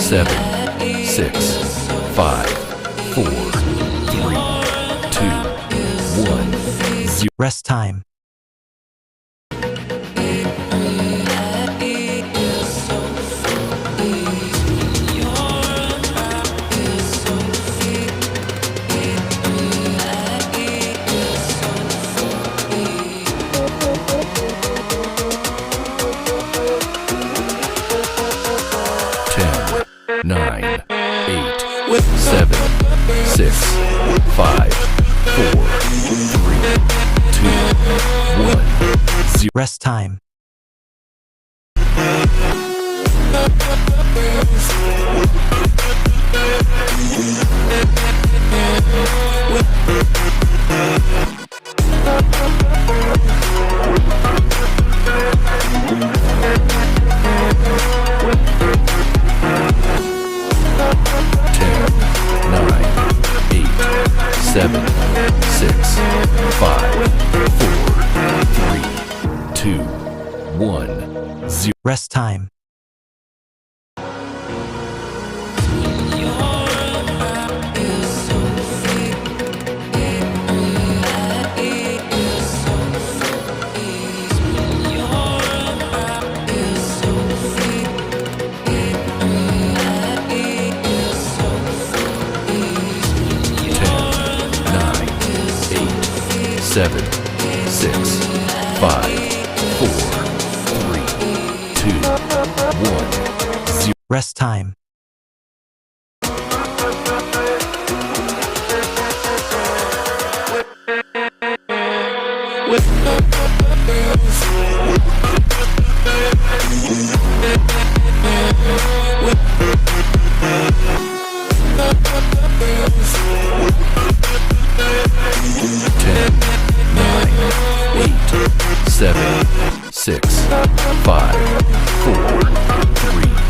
7, 6, 5, 4, 3, 2, 1, 0. Rest time. Nine, 8, 7, 6, 5, 4, 3, 2, 1, 0. Rest time. Seven, 6, 5, 4, 3, 2, 1, 0. Rest time. Seven, 6, 5, 4, 3, 2, 1, 0. Rest time. Seven, 6, 5, 4, 3,